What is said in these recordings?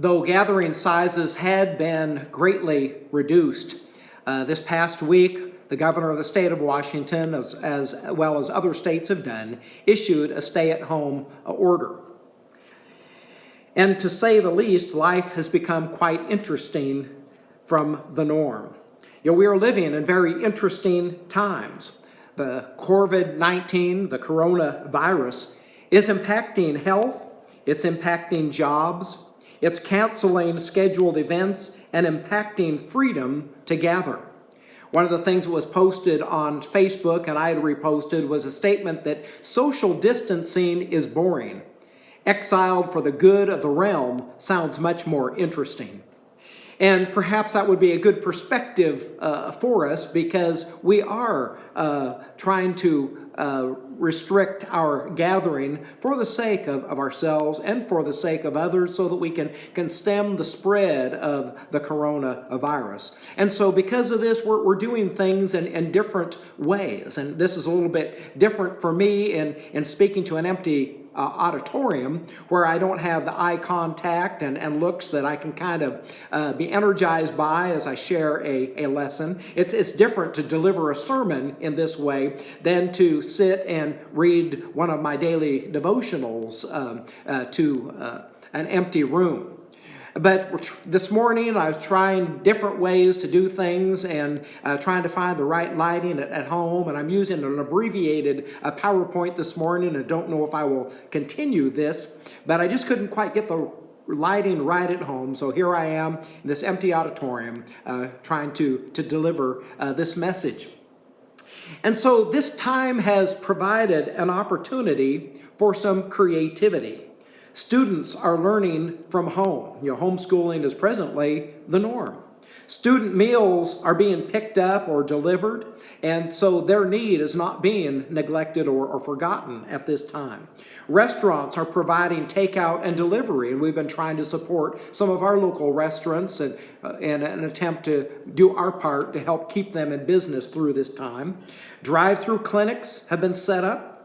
Though gathering sizes had been greatly reduced, this past week, the governor of the state of Washington, as well as other states have done, issued a stay-at-home order. And to say the least, life has become quite interesting from the norm. We are living in very interesting times. The COVID-19, the coronavirus, is impacting health, it's impacting jobs, it's canceling scheduled events and impacting freedom to gather. One of the things that was posted on Facebook, and I had reposted, was a statement that social distancing is boring. Exiled for the good of the realm sounds much more interesting. And perhaps that would be a good perspective for us, because we are trying to restrict our gathering for the sake of ourselves and for the sake of others, so that we can stem the spread of the coronavirus. And so because of this, we're doing things in different ways. And this is a little bit different for me in speaking to an empty auditorium, where I don't have the eye contact and looks that I can kind of be energized by as I share a lesson. It's different to deliver a sermon in this way than to sit and read one of my daily devotionals to an empty room. But this morning I was trying different ways to do things and trying to find the right lighting at home. And I'm using an abbreviated PowerPoint this morning, and don't know if I will continue this, but I just couldn't quite get the lighting right at home. So here I am in this empty auditorium trying to deliver this message. And so this time has provided an opportunity for some creativity. Students are learning from home. Homeschooling is presently the norm. Student meals are being picked up or delivered, and so their need is not being neglected or forgotten at this time. Restaurants are providing takeout and delivery, and we've been trying to support some of our local restaurants in an attempt to do our part to help keep them in business through this time. Drive-through clinics have been set up.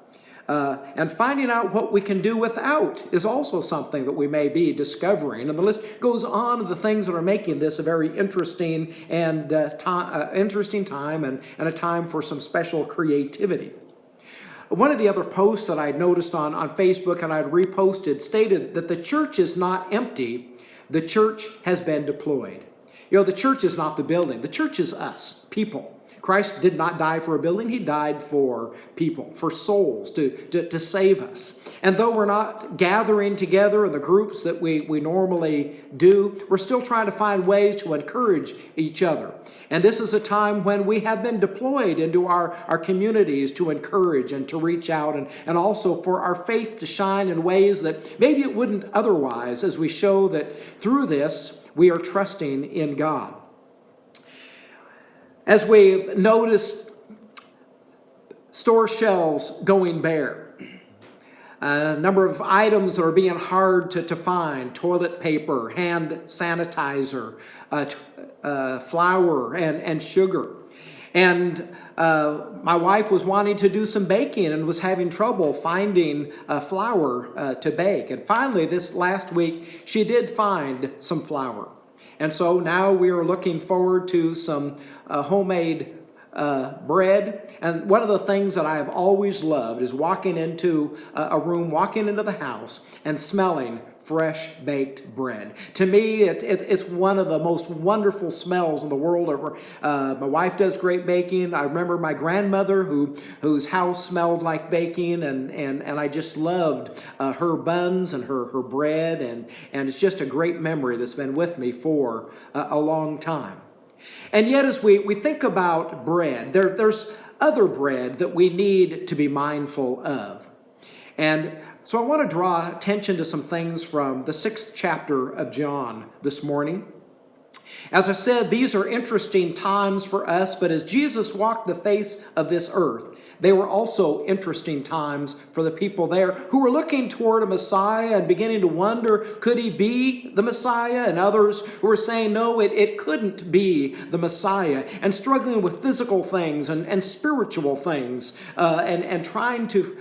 And finding out what we can do without is also something that we may be discovering. And the list goes on of the things that are making this a very interesting and interesting time and a time for some special creativity. One of the other posts that I noticed on Facebook and I had reposted stated that the church is not empty, the church has been deployed. The church is not the building, the church is us, people. Christ did not die for a building, he died for people, for souls, to save us. And though we're not gathering together in the groups that we normally do, we're still trying to find ways to encourage each other. And this is a time when we have been deployed into our communities to encourage and to reach out, and also for our faith to shine in ways that maybe it wouldn't otherwise, as we show that through this we are trusting in God. As we've noticed, store shelves going bare. A number of items that are being hard to find: toilet paper, hand sanitizer, flour, and sugar. And my wife was wanting to do some baking and was having trouble finding flour to bake. And finally, this last week, she did find some flour. And so now we are looking forward to some homemade bread. And one of the things that I have always loved is walking into a room, walking into the house, and smelling fresh baked bread. To me, it's one of the most wonderful smells in the world. My wife does great baking. I remember my grandmother whose house smelled like baking, and I just loved her buns and her bread, and it's just a great memory that's been with me for a long time. And yet, as we think about bread, there's other bread that we need to be mindful of. And so I want to draw attention to some things from the 6th chapter of John this morning. As I said, these are interesting times for us, but as Jesus walked the face of this earth, they were also interesting times for the people there who were looking toward a Messiah and beginning to wonder, could he be the Messiah? And others who were saying, no, it couldn't be the Messiah, and struggling with physical things and spiritual things, and trying to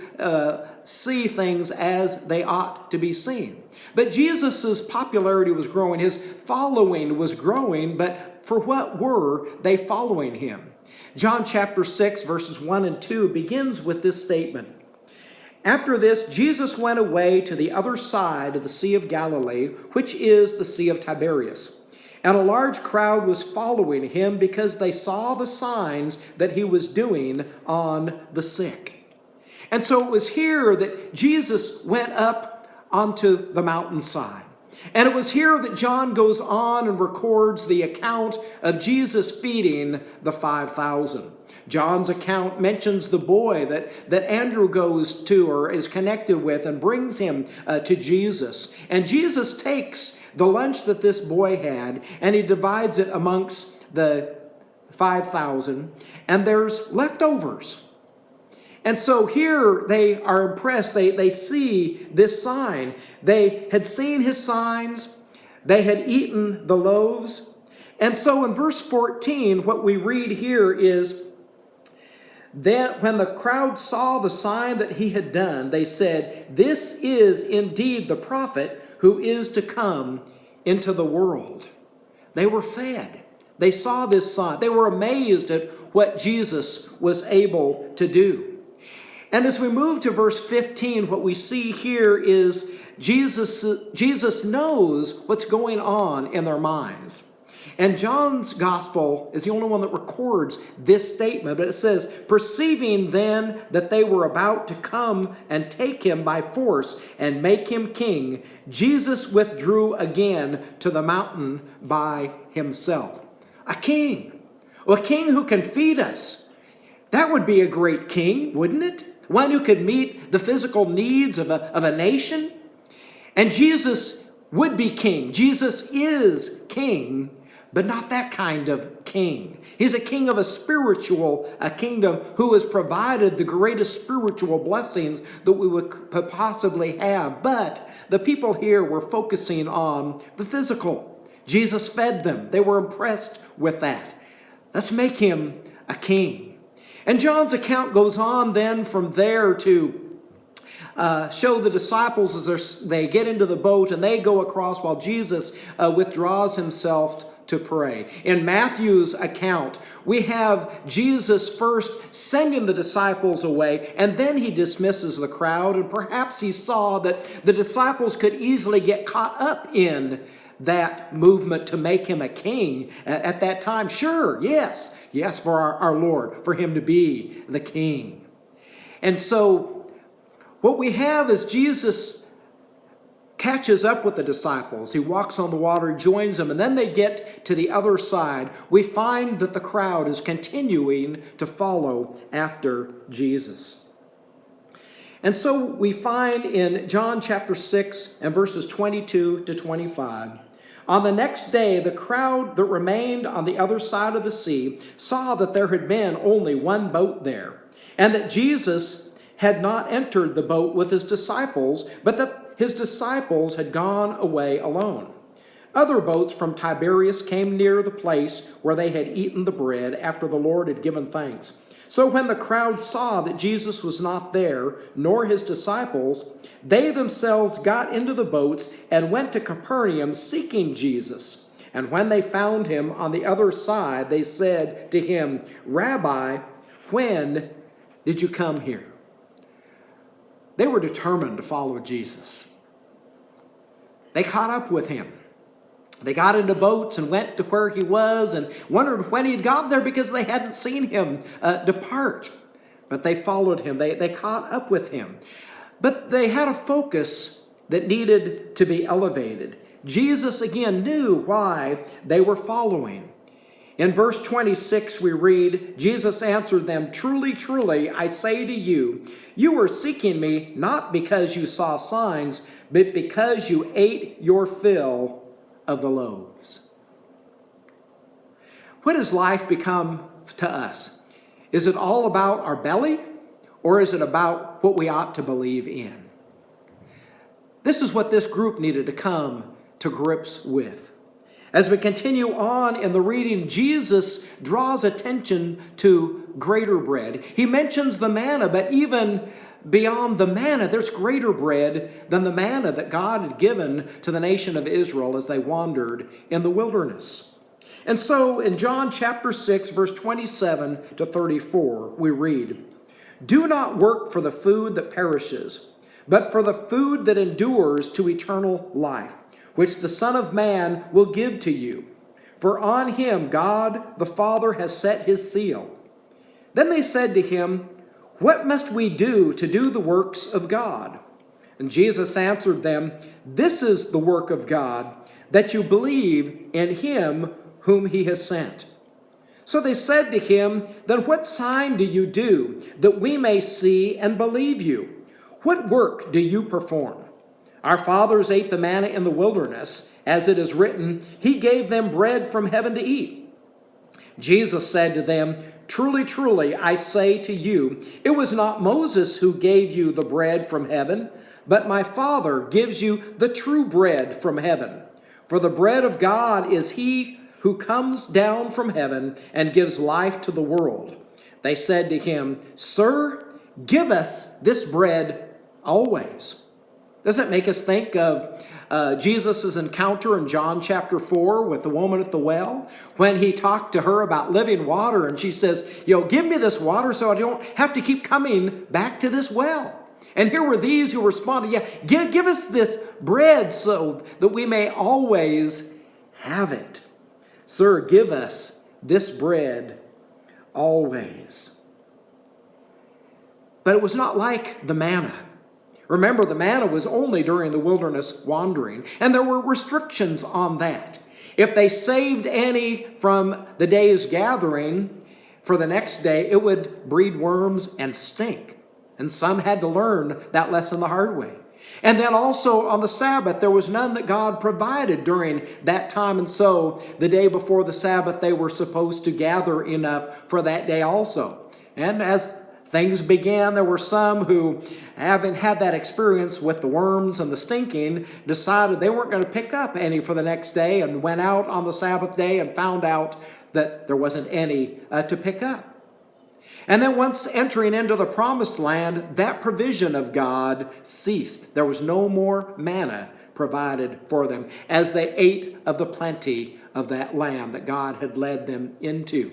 see things as they ought to be seen. But Jesus' popularity was growing, his following was growing, but for what were they following him? John chapter 6, verses 1 and 2 begins with this statement. After this, Jesus went away to the other side of the Sea of Galilee, which is the Sea of Tiberias. And a large crowd was following him because they saw the signs that he was doing on the sick. And so it was here that Jesus went up onto the mountainside. And it was here that John goes on and records the account of Jesus feeding the 5,000. John's account mentions the boy that Andrew goes to or is connected with and brings him to Jesus. And Jesus takes the lunch that this boy had and he divides it amongst the 5,000, and there's leftovers. And so here they are impressed. They see this sign. They had seen his signs. They had eaten the loaves. And so in verse 14, what we read here is, then when the crowd saw the sign that he had done, they said, "This is indeed the prophet who is to come into the world." They were fed. They saw this sign. They were amazed at what Jesus was able to do. And as we move to verse 15, what we see here is Jesus knows what's going on in their minds. And John's gospel is the only one that records this statement, but it says, "Perceiving then that they were about to come and take him by force and make him king, Jesus withdrew again to the mountain by himself." A king. A king who can feed us. That would be a great king, wouldn't it? One who could meet the physical needs of a nation. And Jesus would be king. Jesus is king, but not that kind of king. He's a king of a kingdom who has provided the greatest spiritual blessings that we would possibly have. But the people here were focusing on the physical. Jesus fed them. They were impressed with that. Let's make him a king. And John's account goes on then from there to show the disciples as they get into the boat and they go across while Jesus withdraws himself to pray. In Matthew's account, we have Jesus first sending the disciples away, and then he dismisses the crowd, and perhaps he saw that the disciples could easily get caught up in that movement to make him a king at that time. Sure, yes, for our Lord, for him to be the king. And so what we have is Jesus catches up with the disciples. He walks on the water, joins them, and then they get to the other side. We find that the crowd is continuing to follow after Jesus. And so we find in John chapter 6 and verses 22 to 25, "On the next day, the crowd that remained on the other side of the sea saw that there had been only one boat there, and that Jesus had not entered the boat with his disciples, but that his disciples had gone away alone. Other boats from Tiberias came near the place where they had eaten the bread after the Lord had given thanks. So when the crowd saw that Jesus was not there, nor his disciples, they themselves got into the boats and went to Capernaum seeking Jesus. And when they found him on the other side, they said to him, 'Rabbi, when did you come here?'" They were determined to follow Jesus. They caught up with him. They got into boats and went to where he was and wondered when he'd got there because they hadn't seen him depart. But they followed him. They caught up with him. But they had a focus that needed to be elevated. Jesus again knew why they were following. In verse 26 we read, Jesus answered them, "Truly, truly, I say to you, you are seeking me not because you saw signs, but because you ate your fill of the loaves." What has life become to us? Is it all about our belly, or is it about what we ought to believe in? This is what this group needed to come to grips with. As we continue on in the reading, Jesus draws attention to greater bread. He mentions the manna, but even beyond the manna. There's greater bread than the manna that God had given to the nation of Israel as they wandered in the wilderness. And so in John chapter 6, verse 27 to 34, we read, "Do not work for the food that perishes, but for the food that endures to eternal life, which the Son of Man will give to you. For on him God the Father has set his seal." Then they said to him, "What must we do to do the works of God?" And Jesus answered them, "This is the work of God, that you believe in him whom he has sent." So they said to him, "Then what sign do you do, that we may see and believe you? What work do you perform? Our fathers ate the manna in the wilderness, as it is written, he gave them bread from heaven to eat." Jesus said to them, "Truly, truly, I say to you, it was not Moses who gave you the bread from heaven, but my Father gives you the true bread from heaven. For the bread of God is he who comes down from heaven and gives life to the world." They said to him, "Sir, give us this bread always." Doesn't it make us think of Jesus' encounter in John chapter 4 with the woman at the well, when he talked to her about living water, and she says, "Give me this water so I don't have to keep coming back to this well." And here were these who responded, "Yeah, give us this bread so that we may always have it. Sir, give us this bread always." But it was not like the manna. Remember, the manna was only during the wilderness wandering, and there were restrictions on that. If they saved any from the day's gathering for the next day, it would breed worms and stink. And some had to learn that lesson the hard way. And then also on the Sabbath, there was none that God provided during that time. And so the day before the Sabbath, they were supposed to gather enough for that day also. And as things began, there were some who, having had that experience with the worms and the stinking, decided they weren't going to pick up any for the next day, and went out on the Sabbath day and found out that there wasn't any to pick up. And then once entering into the promised land, that provision of God ceased. There was no more manna provided for them as they ate of the plenty of that land that God had led them into.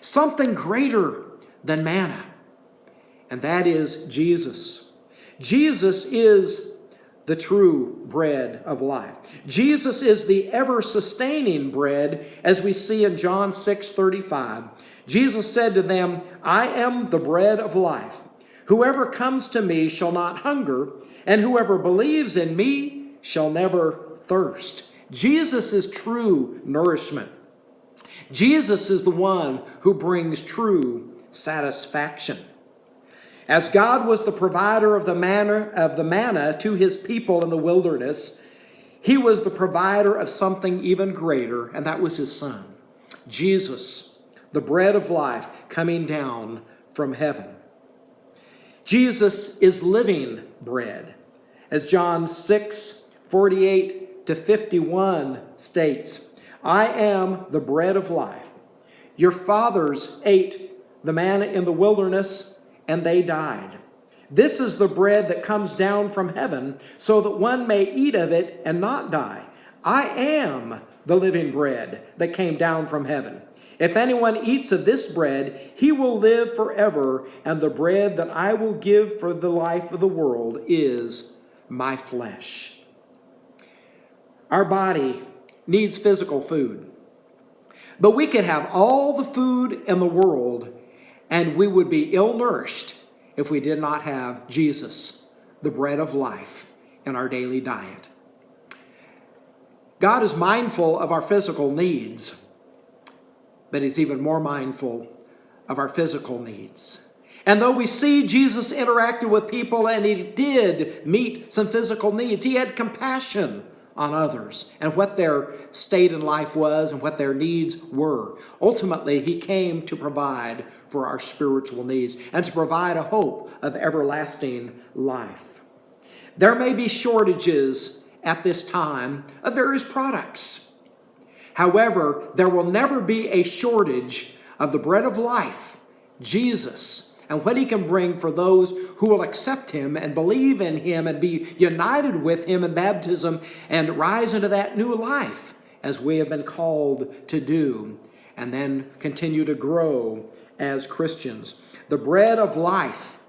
Something greater than manna, and that is Jesus. Jesus is the true bread of life. Jesus is the ever-sustaining bread, as we see in John 6:35. Jesus said to them, "I am the bread of life. Whoever comes to me shall not hunger, and whoever believes in me shall never thirst." Jesus is true nourishment. Jesus is the one who brings true satisfaction. As God was the provider of the manna to his people in the wilderness, he was the provider of something even greater, and that was his Son, Jesus, the bread of life coming down from heaven. Jesus is living bread. As John 6:48 to 51 states, "I am the bread of life. Your fathers ate the manna in the wilderness, and they died. This is the bread that comes down from heaven, so that one may eat of it and not die. I am the living bread that came down from heaven. If anyone eats of this bread, he will live forever, and the bread that I will give for the life of the world is my flesh." Our body needs physical food, but we could have all the food in the world, and we would be ill-nourished if we did not have Jesus, the bread of life, in our daily diet. God is mindful of our physical needs, but he's even more mindful of our physical needs. And though we see Jesus interacted with people and he did meet some physical needs, he had compassion on others and what their state in life was and what their needs were. Ultimately, he came to provide for our spiritual needs and to provide a hope of everlasting life. There may be shortages at this time of various products. However, there will never be a shortage of the bread of life, Jesus, and what he can bring for those who will accept him and believe in him and be united with him in baptism and rise into that new life as we have been called to do, and then continue to grow as Christians. The bread of life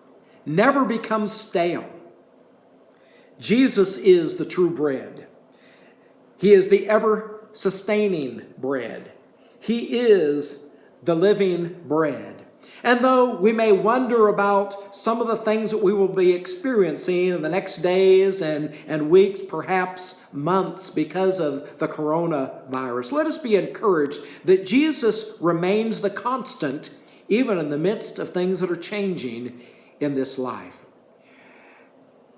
never becomes stale. Jesus is the true bread. He is the ever-sustaining bread. He is the living bread. And though we may wonder about some of the things that we will be experiencing in the next days and weeks, perhaps months, because of the coronavirus, let us be encouraged that Jesus remains the constant even in the midst of things that are changing in this life.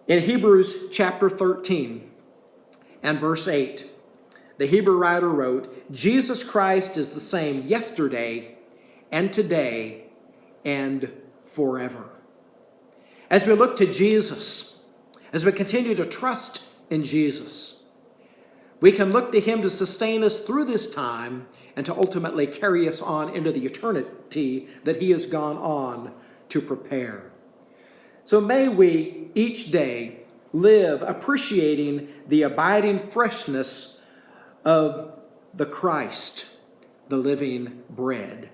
In Hebrews chapter 13 and verse 8, the Hebrew writer wrote, Jesus Christ is the same yesterday and today and forever. As we look to Jesus, as we continue to trust in Jesus, we can look to him to sustain us through this time and to ultimately carry us on into the eternity that he has gone on to prepare. So may we each day live appreciating the abiding freshness of the Christ, the living bread,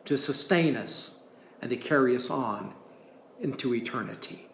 to sustain us and to carry us on into eternity.